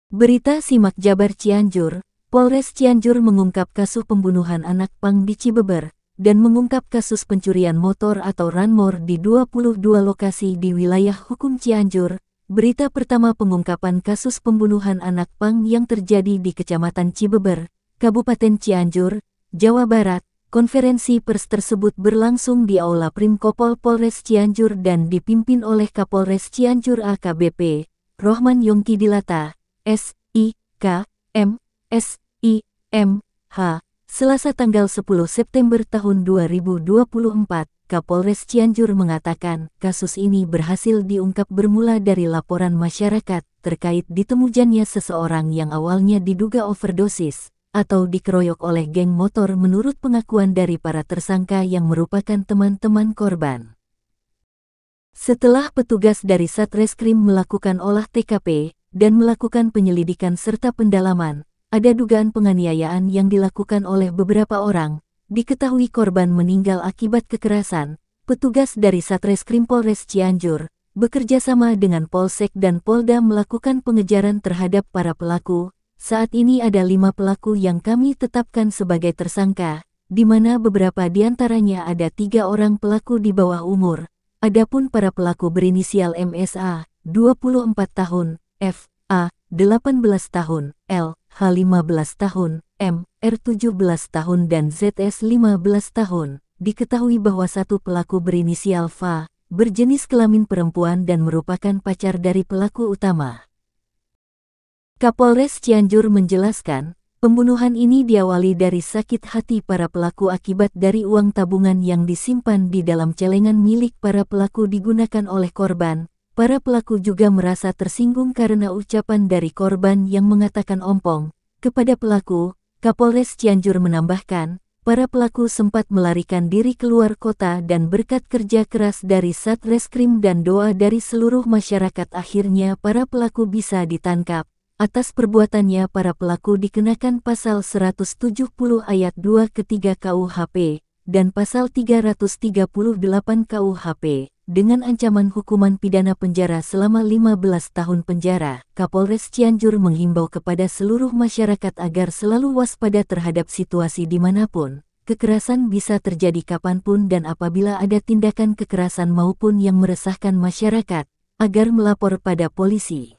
Berita Simak Jabar Cianjur, Polres Cianjur mengungkap kasus pembunuhan anak pang di Cibeber, dan mengungkap kasus pencurian motor atau ranmor di 22 lokasi di wilayah hukum Cianjur. Berita pertama pengungkapan kasus pembunuhan anak pang yang terjadi di Kecamatan Cibeber, Kabupaten Cianjur, Jawa Barat. Konferensi pers tersebut berlangsung di Aula Primkopol Polres Cianjur dan dipimpin oleh Kapolres Cianjur AKBP Rohman Yongki Dilata, S.I.K.M. S.I.M.H. Selasa tanggal 10 September tahun 2024, Kapolres Cianjur mengatakan kasus ini berhasil diungkap bermula dari laporan masyarakat terkait ditemujannya seseorang yang awalnya diduga overdosis atau dikeroyok oleh geng motor menurut pengakuan dari para tersangka yang merupakan teman-teman korban. Setelah petugas dari Satreskrim melakukan olah TKP dan melakukan penyelidikan serta pendalaman, ada dugaan penganiayaan yang dilakukan oleh beberapa orang. Diketahui korban meninggal akibat kekerasan. Petugas dari Satreskrim Polres Cianjur bekerja sama dengan Polsek dan Polda melakukan pengejaran terhadap para pelaku. Saat ini ada 5 pelaku yang kami tetapkan sebagai tersangka, di mana beberapa diantaranya ada 3 orang pelaku di bawah umur. Adapun para pelaku berinisial MSA, 24 tahun, FA, 18 tahun, LH 15 tahun, MR 17 tahun dan ZS 15 tahun. Diketahui bahwa satu pelaku berinisial FA, berjenis kelamin perempuan dan merupakan pacar dari pelaku utama. Kapolres Cianjur menjelaskan, pembunuhan ini diawali dari sakit hati para pelaku akibat dari uang tabungan yang disimpan di dalam celengan milik para pelaku digunakan oleh korban. Para pelaku juga merasa tersinggung karena ucapan dari korban yang mengatakan ompong. Kepada pelaku, Kapolres Cianjur menambahkan, para pelaku sempat melarikan diri keluar kota dan berkat kerja keras dari Satreskrim dan doa dari seluruh masyarakat akhirnya para pelaku bisa ditangkap. Atas perbuatannya para pelaku dikenakan pasal 170 ayat 2 ketiga KUHP dan pasal 338 KUHP dengan ancaman hukuman pidana penjara selama 15 tahun penjara. Kapolres Cianjur menghimbau kepada seluruh masyarakat agar selalu waspada terhadap situasi dimanapun. Kekerasan bisa terjadi kapanpun dan apabila ada tindakan kekerasan maupun yang meresahkan masyarakat, agar melapor pada polisi.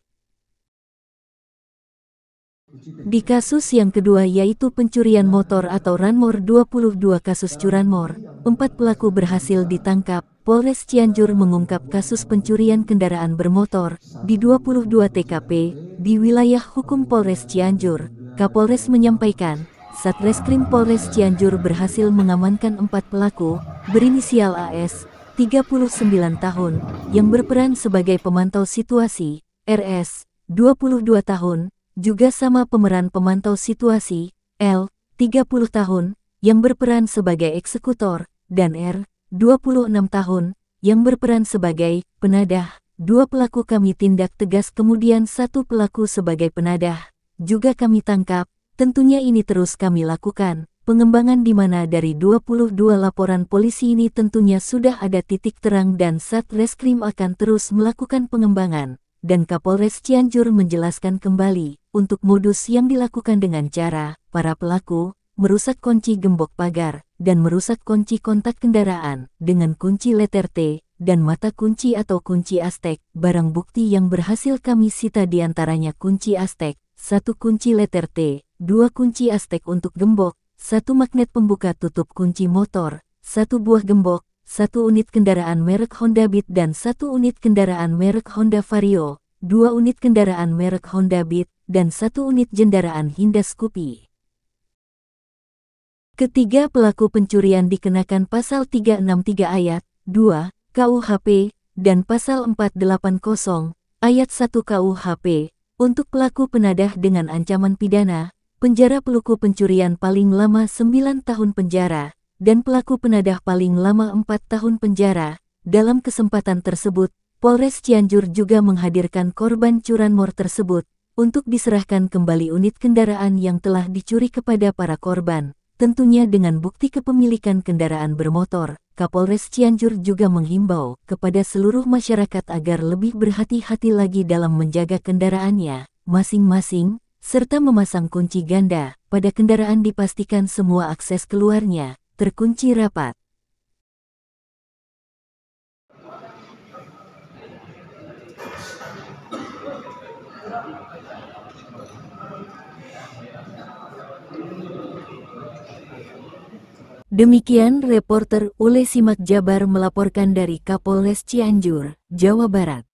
Di kasus yang kedua yaitu pencurian motor atau ranmor 22 kasus curanmor, 4 pelaku berhasil ditangkap. Polres Cianjur mengungkap kasus pencurian kendaraan bermotor di 22 TKP di wilayah hukum Polres Cianjur. Kapolres menyampaikan, Satreskrim Polres Cianjur berhasil mengamankan 4 pelaku berinisial AS, 39 tahun, yang berperan sebagai pemantau situasi, RS, 22 tahun, juga sama pemeran pemantau situasi, L, 30 tahun, yang berperan sebagai eksekutor, dan R, 26 tahun, yang berperan sebagai penadah. 2 pelaku kami tindak tegas kemudian 1 pelaku sebagai penadah juga kami tangkap. Tentunya ini terus kami lakukan. Pengembangan di mana dari 22 laporan polisi ini tentunya sudah ada titik terang dan Satreskrim akan terus melakukan pengembangan. Dan Kapolres Cianjur menjelaskan kembali, untuk modus yang dilakukan dengan cara, para pelaku, merusak kunci gembok pagar, dan merusak kunci kontak kendaraan, dengan kunci letter T, dan mata kunci atau kunci Aztek. Barang bukti yang berhasil kami sita diantaranya kunci Aztek, 1 kunci letter T, 2 kunci Aztek untuk gembok, 1 magnet pembuka tutup kunci motor, 1 buah gembok, 1 unit kendaraan merek Honda Beat dan 1 unit kendaraan merek Honda Vario, 2 unit kendaraan merek Honda Beat, dan 1 unit kendaraan Hyundai Scoopy. Ketiga pelaku pencurian dikenakan pasal 363 ayat 2 KUHP dan pasal 480 ayat 1 KUHP untuk pelaku penadah dengan ancaman pidana penjara pelaku pencurian paling lama 9 tahun penjara. Dan pelaku penadah paling lama 4 tahun penjara. Dalam kesempatan tersebut, Polres Cianjur juga menghadirkan korban curanmor tersebut untuk diserahkan kembali unit kendaraan yang telah dicuri kepada para korban. Tentunya dengan bukti kepemilikan kendaraan bermotor. Kapolres Cianjur juga menghimbau kepada seluruh masyarakat agar lebih berhati-hati lagi dalam menjaga kendaraannya. masing-masing, serta memasang kunci ganda. Pada kendaraan dipastikan semua akses keluarnya terkunci rapat. Demikian reporter Ule Simak Jabar melaporkan dari Kapolres Cianjur, Jawa Barat.